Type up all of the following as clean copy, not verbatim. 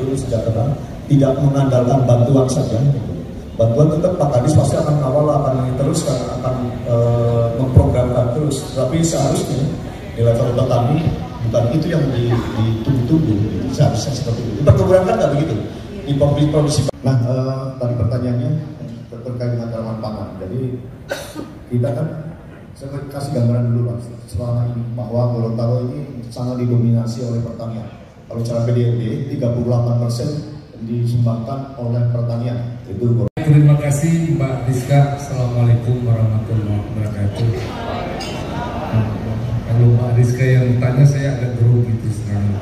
itu sejahtera, tidak mengandalkan bantuan saja. Bantuan tetap Pak Kadis pasti akan kawal, akan terus akan memprogramkan terus. Tapi seharusnya di level petani bukan itu yang ditunggu-tunggu. Seharusnya seperti itu. Di perkebunan kan nggak begitu. Di produksi. Nah, tadi pertanyaannya terkait dengan tanaman pangan. Jadi kita kan, saya kasih gambaran dulu Pak, selama ini bahwa Gorontalo ini sangat didominasi oleh pertanian. Kalau secara PDB 38% disumbangkan oleh pertanian. Itu terima kasih Mbak Rizka. Assalamualaikum warahmatullahi wabarakatuh. Kalau Mbak Rizka yang tanya saya agak grogi gitu sekarang.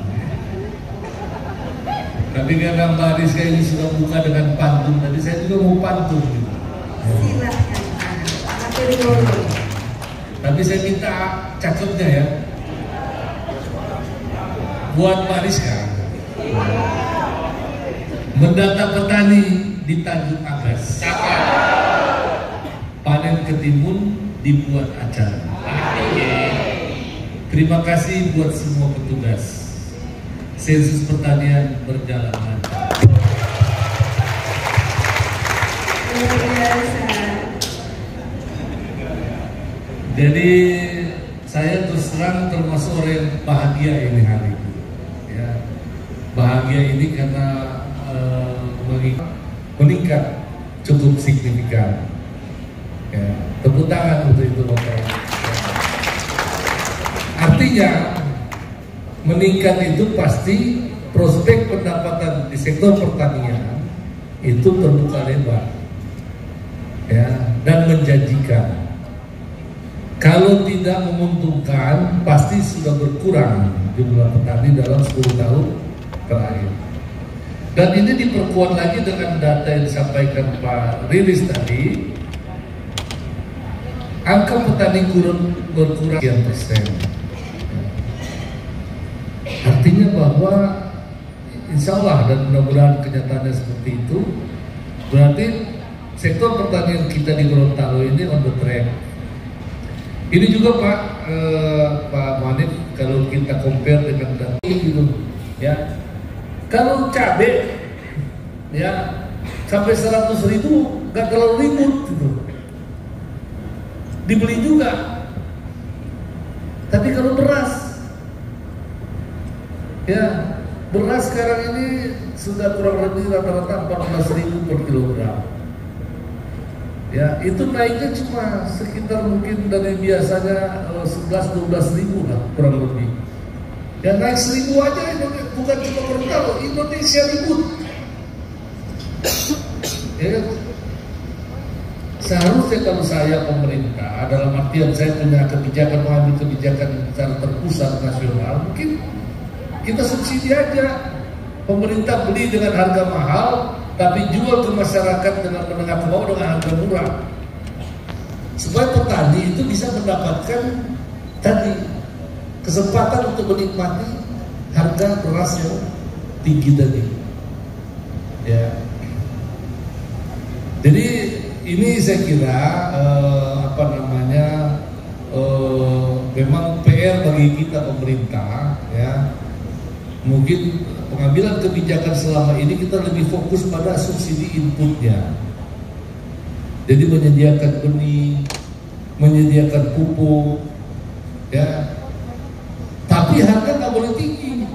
Tapi karena Mbak Rizka ini sudah buka dengan pantun, tadi saya juga mau pantun gitu. Tapi saya minta cakepnya ya. Buat Mbak Rizka. Mendata petani di Tanjung Agas. Panen ketimun dibuat acara. Terima kasih buat semua petugas. Sensus pertanian berjalan lancar. Jadi saya terus terang termasuk orang yang bahagia ini hari ini. Ya, bahagia ini karena meningkat cukup signifikan. Ya, tepuk tangan untuk itu Bapak. Artinya meningkat itu pasti prospek pendapatan di sektor pertanian itu terbuka lebar, ya, dan menjanjikan. Kalau tidak menguntungkan, pasti sudah berkurang jumlah petani dalam 10 tahun terakhir. Dan ini diperkuat lagi dengan data yang disampaikan Pak Rilis tadi. Angka petani berkurang sekian persen. Artinya bahwa insya Allah dan mudah-mudahan kenyataannya seperti itu, berarti sektor pertanian kita di Gorontalo ini on the track. Ini juga Pak Manif, kalau kita compare dengan data gitu, ya, kalau cabai ya sampai 100.000 nggak terlalu ribut gitu, dibeli juga. Tapi kalau beras, ya, beras sekarang ini sudah kurang lebih rata-rata 14.000 per kilogram. Ya, itu naiknya cuma sekitar mungkin dari biasanya 11-12.000 lah kurang lebih. Ya naik 1.000 aja, bukan cuma Gorontalo, Indonesia ribut. Ya, seharusnya kalau saya pemerintah, dalam artian saya punya kebijakan, mengambil kebijakan secara terpusat nasional, mungkin kita subsidi aja. Pemerintah beli dengan harga mahal, tapi jual ke masyarakat dengan menengah ke bawah dengan harga murah, supaya petani itu bisa mendapatkan tadi kesempatan untuk menikmati harga beras yang tinggi tadi. Ya, jadi ini saya kira memang PR bagi kita pemerintah, ya. Mungkin pengambilan kebijakan selama ini kita lebih fokus pada subsidi inputnya. Jadi menyediakan benih, menyediakan pupuk, ya. Tapi harga nggak boleh tinggi.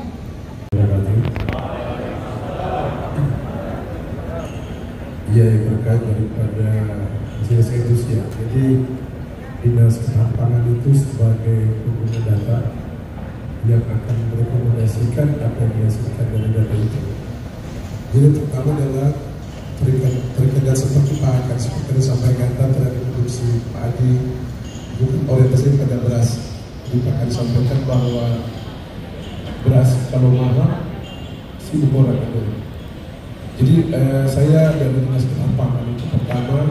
Iya, yang terkait daripada hasil ya. Jadi Dinas Ketahanan itu sebagai pengguna data yang akan merekomendasikan apa yang dihasilkan dari data itu. Jadi pertama adalah terkait seperti Pak Akan seperti disampaikan terhadap produksi padi, bukan orientasi pada beras. Jadi Pak Akan sampaikan bahwa beras kalau mahal si impor akan turun. Jadi saya dari Dinas Ketahanan itu pertama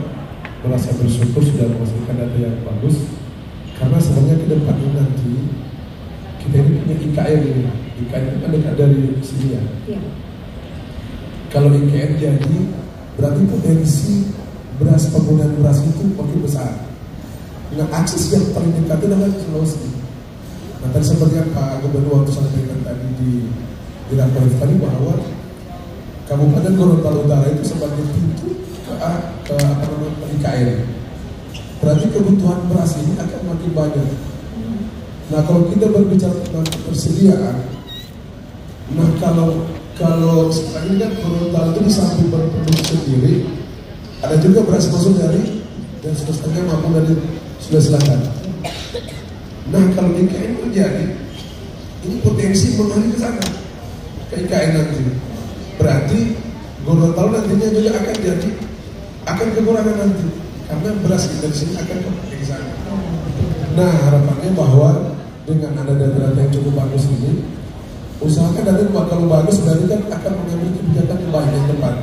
merasa bersyukur sudah menghasilkan data yang bagus, karena sebenarnya ke depan ini nanti kita ini punya IKN ini. IKN itu kan dekat dari sini ya. Kalau IKN jadi berarti potensi beras, penggunaan beras itu makin besar. Dengan akses yang paling dekat adalah Sulawesi. Nah, tadi seperti yang Pak Gubernur waktu sampaikan tadi di rapat tadi bahwa Kabupaten Gorontalo Utara itu sebagai pintu ke IKN. Berarti kebutuhan beras ini akan makin banyak. Nah, kalau kita berbicara tentang ketersediaan, nah kalau sekarang ini kan Gorontalo itu di samping berproduksi sendiri, ada juga beras masuk dari dan Sulawesi Tengah maupun dari Sulawesi Selatan. Nah, kalau IKN terjadi, ini potensi mengalir ke sana, ke IKN nanti. Berarti Gorontalo nantinya juga akan kekurangan nanti, karena beras kita di sini akan kembali ke sana. Nah, harapannya bahwa dengan ada data-data yang cukup bagus ini, usahakan nanti kalau bagus berarti kan akan mengambil kebijakan yang baik yang tepat.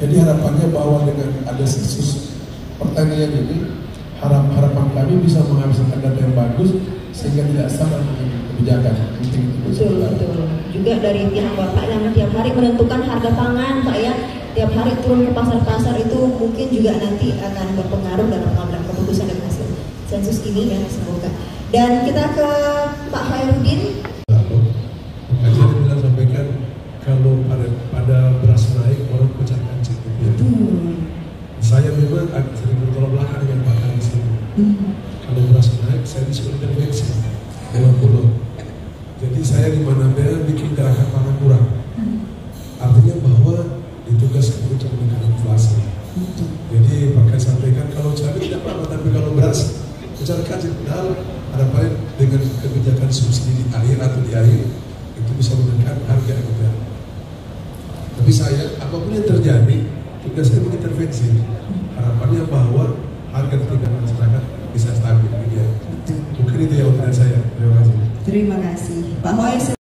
Jadi harapannya bahwa dengan ada sensus pertanian ini, harapan kami bisa menghasilkan data yang bagus sehingga tidak salah mengambil kebijakan. Betul. Juga dari pihak Bapak yang tiap hari menentukan harga pangan, Pak ya, tiap hari turun ke pasar-pasar itu mungkin juga nanti akan berpengaruh dalam pengambilan keputusan dan hasil sensus ini ya, semoga. Dan kita ke Pak Khairuddin. Jadi kita sampaikan kalau pada beras naik orang pecah kancing. Saya memang agak sering bertolak belakang dengan Pak Kandis ini. Kalau beras naik saya disuruh intervensi dengan Bulog. Jadi saya di mana-mana bikin gerakan pangan murah. Artinya bahwa ditugaskan untuk menekan inflasi. Jadi Pak Kandis sampaikan kalau cabai tidak apa-apa, tapi kalau beras pecah kancing. Padahal harapannya dengan kebijakan subsidi di akhir atau di akhir itu bisa menekan harga kita. Tapi saya, apapun yang terjadi, tugas saya mengintervensi. Harapannya bahwa harga tingkat masyarakat bisa stabil. Mungkin itu jawaban saya. Terima kasih. Terima kasih. Pak Hoyer.